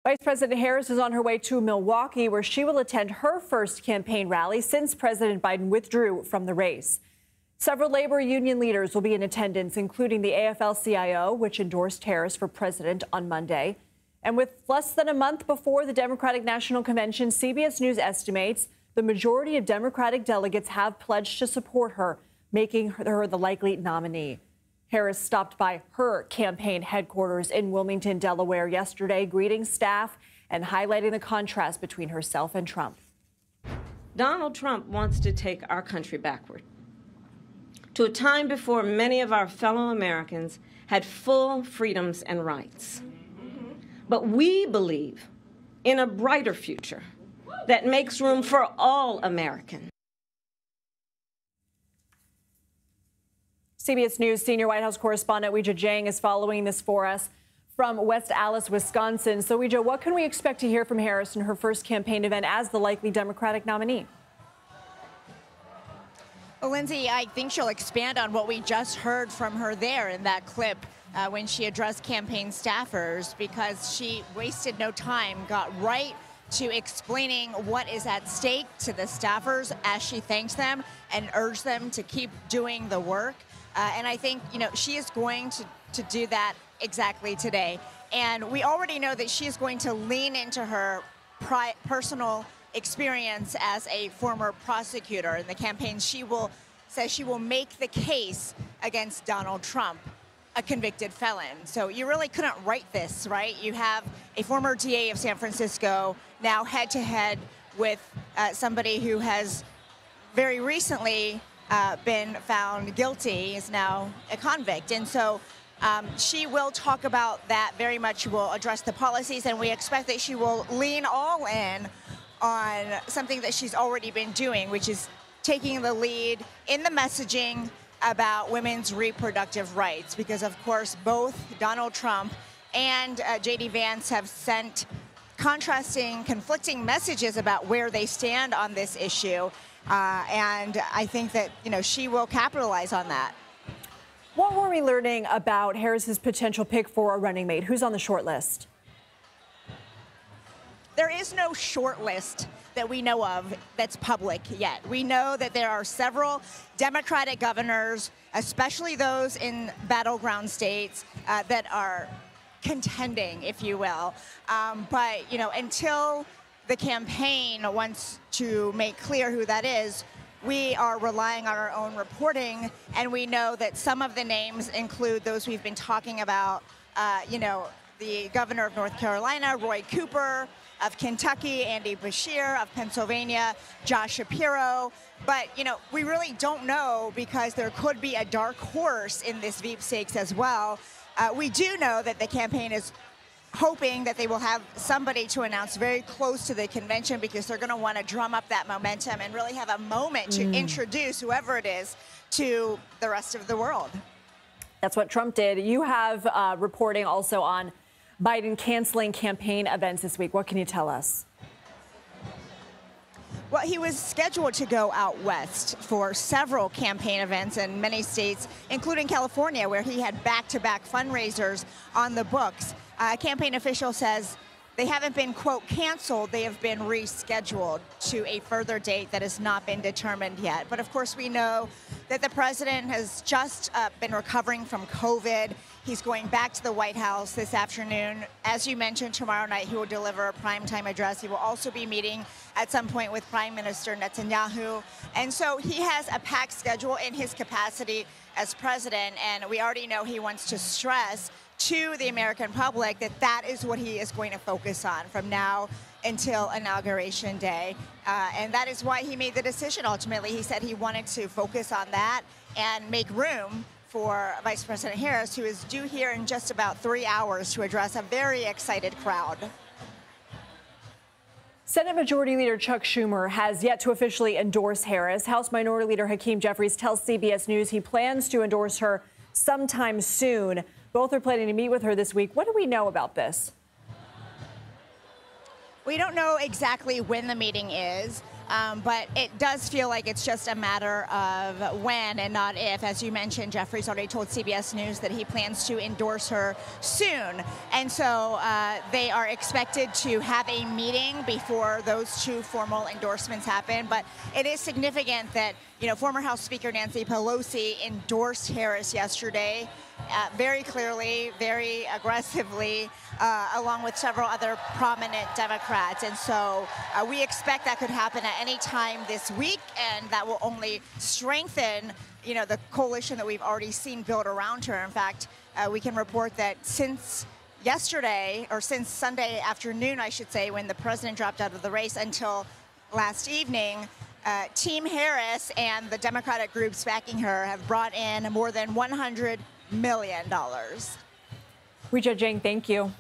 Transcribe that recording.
Vice President Harris is on her way to Milwaukee, where she will attend her first campaign rally since President Biden withdrew from the race. Several labor union leaders will be in attendance, including the AFL-CIO, which endorsed Harris for president on Monday. And with less than a month before the Democratic National Convention, CBS News estimates the majority of Democratic delegates have pledged to support her, making her the likely nominee. Harris stopped by her campaign headquarters in Wilmington, Delaware yesterday, greeting staff and highlighting the contrast between herself and Trump. Donald Trump wants to take our country backward to a time before many of our fellow Americans had full freedoms and rights. But we believe in a brighter future that makes room for all Americans. CBS News senior White House correspondent Weijia Jiang is following this for us from West Allis, Wisconsin. So, Weijia, what can we expect to hear from Harris in her first campaign event as the likely Democratic nominee? Well, Lindsay, I think she'll expand on what we just heard from her there in that clip when she addressed campaign staffers, because she wasted no time, got right to explaining what is at stake to the staffers as she thanked them and urged them to keep doing the work. And I think, she is going to do that exactly today. And we already know that she is going to lean into her personal experience as a former prosecutor in the campaign. She says she will make the case against Donald Trump, a convicted felon. So you really couldn't write this, right? You have a former DA of San Francisco now head-to-head with somebody who has very recently been found guilty, is now a convict. And so she will talk about that very much. She will address the policies, and we expect that she will lean all in on something that she's already been doing, which is taking the lead in the messaging about women's reproductive rights, because of course both Donald Trump and J.D. Vance have sent contrasting, conflicting messages about where they stand on this issue. And I think that, she will capitalize on that. What were we learning about Harris's potential pick for a running mate? Who's on the short list? There is no short list that we know of that's public yet. We know that there are several Democratic governors, especially those in battleground states, that are contending, if you will. But, until the campaign wants to make clear who that is, we are relying on our own reporting, and we know that some of the names include those we've been talking about, the governor of North Carolina, Roy Cooper; of Kentucky, Andy Beshear; of Pennsylvania, Josh Shapiro. But, we really don't know, because there could be a dark horse in this sweepstakes as well. We do know that the campaign is hoping that they will have somebody to announce very close to the convention, because they're going to want to drum up that momentum and really have a moment to introduce whoever it is to the rest of the world. That's what Trump did. You have reporting also on Biden canceling campaign events this week. What can you tell us? Well, he was scheduled to go out west for several campaign events in many states, including California, where he had back-to-back fundraisers on the books. A campaign official says they haven't been, quote, canceled. They have been rescheduled to a further date that has not been determined yet. But of course, we know that the president has just been recovering from COVID. He's going back to the White House this afternoon. As you mentioned, tomorrow night he will deliver a primetime address. He will also be meeting at some point with Prime Minister Netanyahu. And so he has a packed schedule in his capacity as president. And we already know he wants to stress to the American public that that is what he is going to focus on from now until Inauguration Day. And that is why he made the decision ultimately. He said he wanted to focus on that and make room for Vice President Harris, who is due here in just about 3 hours to address a very excited crowd. Senate Majority Leader Chuck Schumer has yet to officially endorse Harris. House Minority Leader Hakeem Jeffries tells CBS News he plans to endorse her sometime soon. Both are planning to meet with her this week. What do we know about this? We don't know exactly when the meeting is. But it does feel like it's just a matter of when and not if. As you mentioned, Jeffrey's already told CBS News that he plans to endorse her soon. And so they are expected to have a meeting before those two formal endorsements happen. But it is significant that, former House Speaker Nancy Pelosi endorsed Harris yesterday very clearly, very aggressively, along with several other prominent Democrats. And so we expect that could happen at any time this week, and that will only strengthen, the coalition that we've already seen build around her. In fact, we can report that since yesterday, or since Sunday afternoon, I should say, when the president dropped out of the race until last evening, Team Harris and the Democratic groups backing her have brought in more than $100 million. Weijia Jiang, thank you.